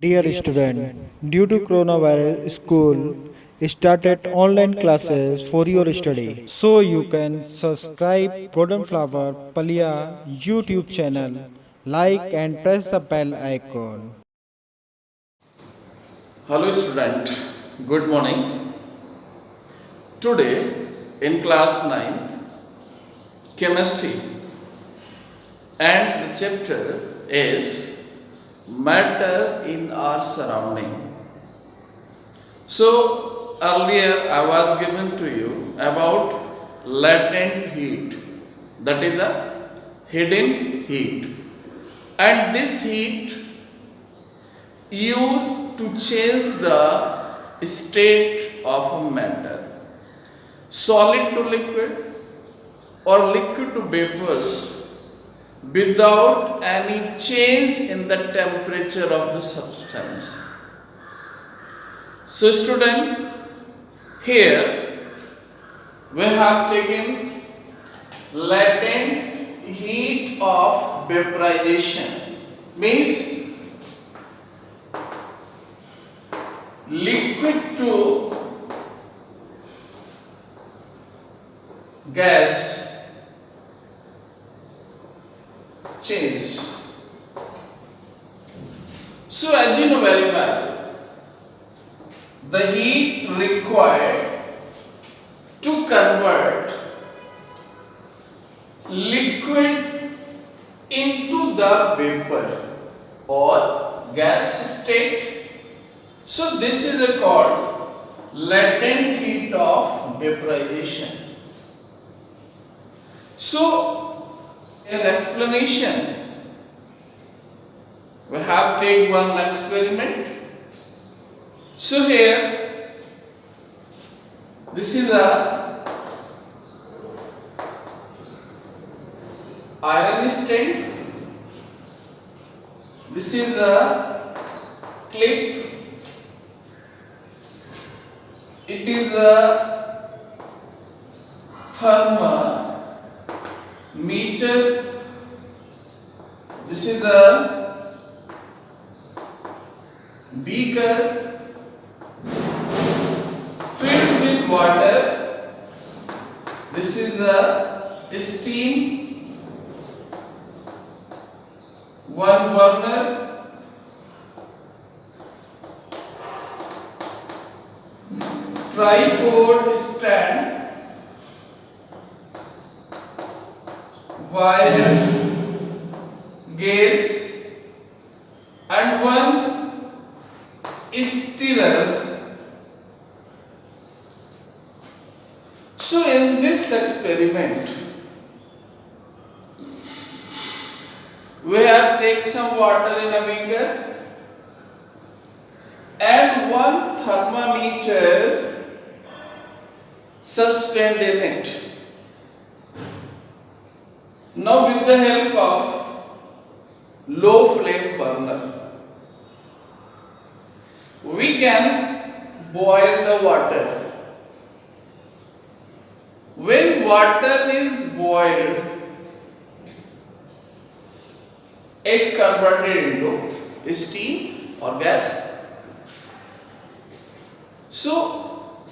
Dear student, due to coronavirus, school started online classes for your study. So you can subscribe Golden Flower Palia YouTube channel, like and press the bell icon. Hello student, good morning. Today in class ninth, chemistry, and the chapter is matter in our surrounding. So earlier I was given to you about latent heat, that is the hidden heat, and this heat used to change the state of a matter, solid to liquid or liquid to vapors, without any change in the temperature of the substance. So student, here we have taken latent heat of vaporization, means liquid to gas change. So as you know very well, the heat required to convert liquid into the vapor or gas state. So this is called latent heat of vaporization. So in explanation, we have take one experiment. So here, this is a iron stain. This is a clip. It is a thermometer. This is a beaker filled with water. This is a steam. One burner. Tripod stand, wire, gas, and one stirrer. So in this experiment, we have take some water in a beaker and one thermometer suspend in it. Now with the help of low flame burner, we can boil the water. When water is boiled, it converted into steam or gas. So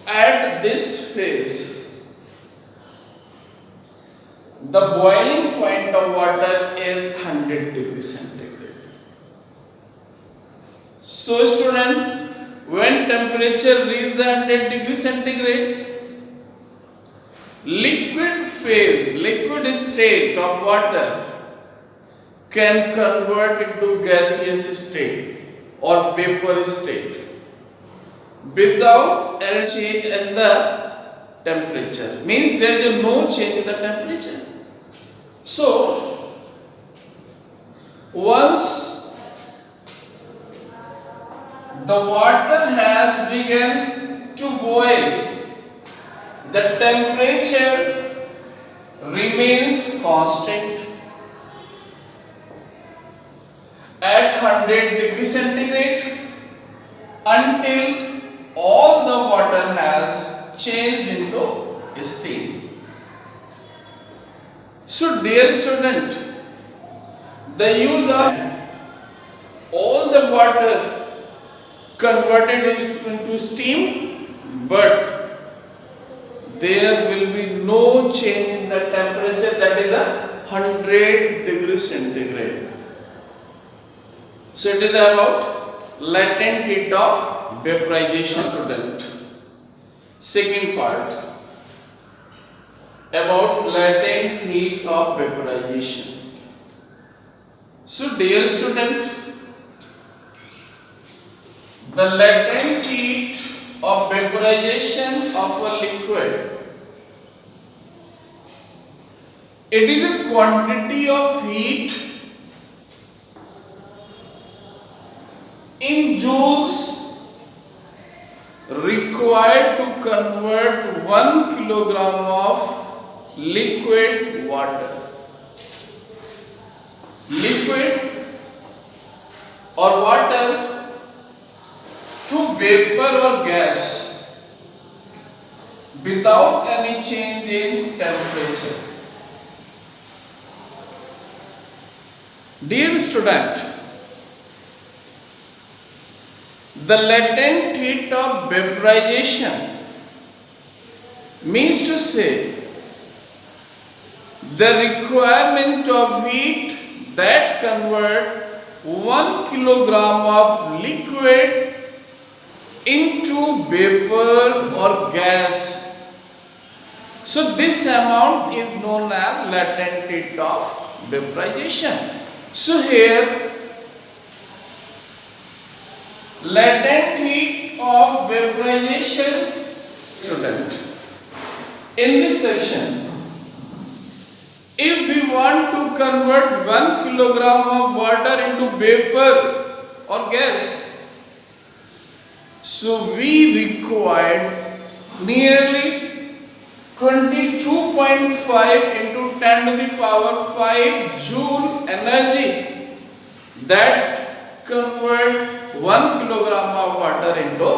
at this phase, the boiling point of water is 100 degrees centigrade. So student, when temperature reaches the 100 degrees centigrade, liquid phase, liquid state of water can convert into gaseous state or vapor state without any change in the temperature. Means there is no change in the temperature. So once the water has begun to boil, the temperature remains constant at 100 degrees centigrade until all the water has changed into steam. So dear student, the use of all the water converted into steam, but there will be no change in the temperature, that is the 100 degrees centigrade. So it is about latent heat of vaporization, student. Second part about latent heat of vaporization. So dear student, the latent heat of vaporization of a liquid, it is a quantity of heat in joules required to convert 1 kilogram of liquid water. Liquid or water to vapor or gas without any change in temperature. Dear student, the latent heat of vaporization means to say the requirement of heat that convert 1 kilogram of liquid into vapor or gas. So this amount is known as latent heat of vaporization. So here latent heat of vaporization, student, in this section, if we want to convert 1 kilogram of water into vapor or gas, so we required nearly 22.5 into 10 to the power 5 joule energy that convert 1 kilogram of water into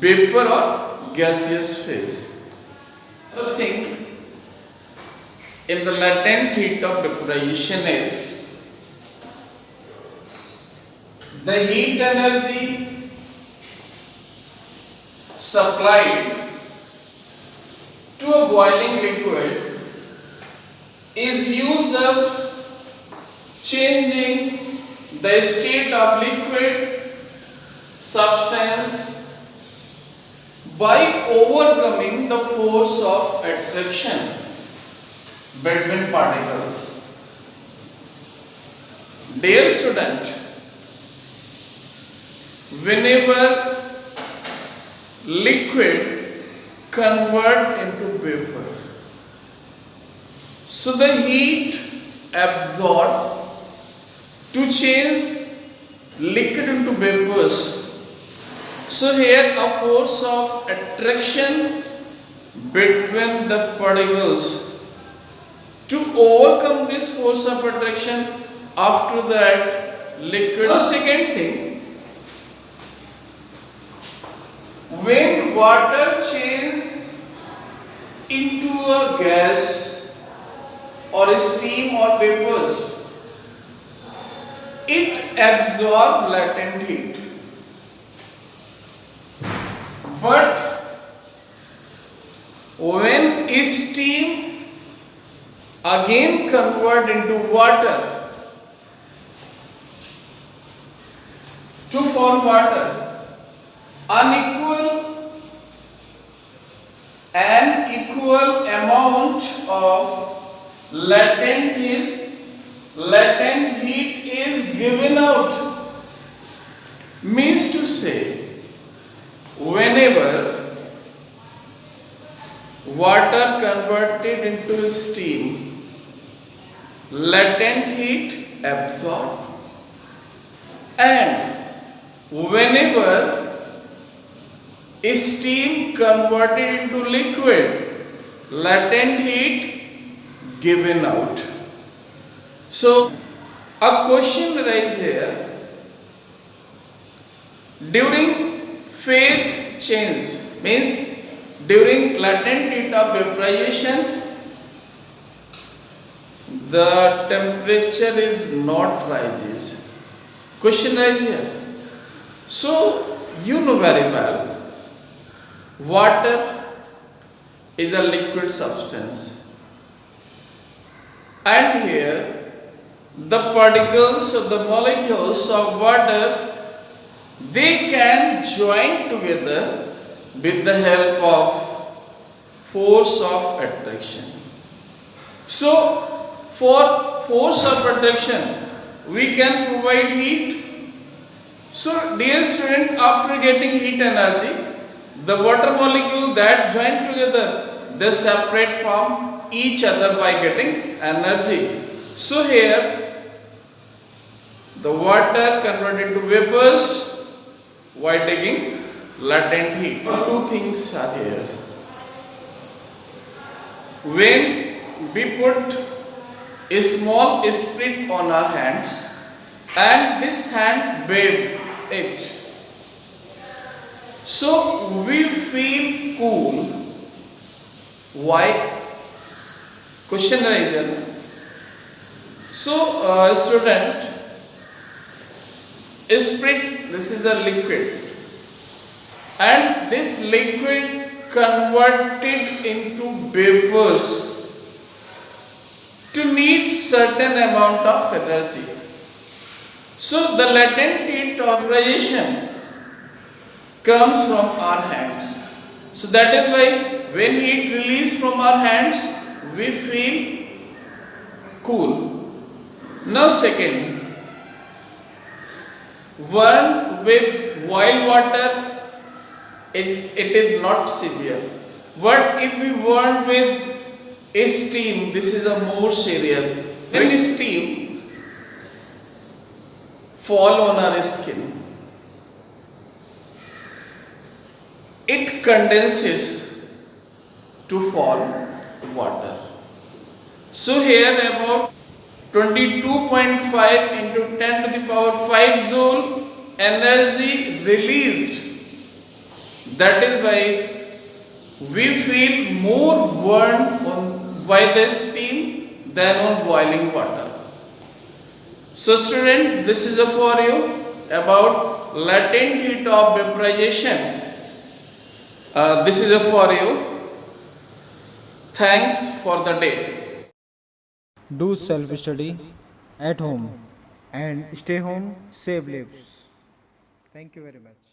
vapor or gaseous phase. Another thing in the latent heat of vaporization is the heat energy supplied to a boiling liquid is used up changing the state of liquid substance by overcoming the force of attraction between particles. Dear student, whenever liquid convert into vapor, so the heat absorbed to change liquid into vapors. So here a force of attraction between the particles. To overcome this force of attraction, after that liquid. The second thing, when water changes into a gas or a steam or vapors, it absorbs latent heat. But when steam again convert into water to form water, an equal amount of latent heat is given out. Means to say, whenever water converted into steam, latent heat absorbed, and whenever steam converted into liquid, latent heat given out. So a question arises here, during phase change, means during latent heat of vaporization, the temperature is not rises. Question arises here, So you know very well, water is a liquid substance, and here the particles of the molecules of water, they can join together with the help of force of attraction. So for force of attraction we can provide heat. So dear student, after getting heat energy, the water molecule that join together, they separate from each other by getting energy. So here the water converted into vapors while taking latent heat. Two things are here. When we put a small sprit on our hands and this hand wave it, so we feel cool. Why? Question arises. So student, sprit, this is a liquid, and this liquid converted into vapors to need certain amount of energy. So the latent heat vaporization comes from our hands. So that is why when heat released from our hands, we feel cool. Now second, one with boiled water, it is not severe. But if we burn with a steam, this is a more serious. When steam fall on our skin, it condenses to form water. So here about 22.5 into 10 to the power 5 joule energy released. That is why we feel more burned by the steam than on boiling water. So student, this is for you about latent heat of vaporization. This is for you. Thanks for the day. Do self study at home and stay home, save lives. Thank you very much.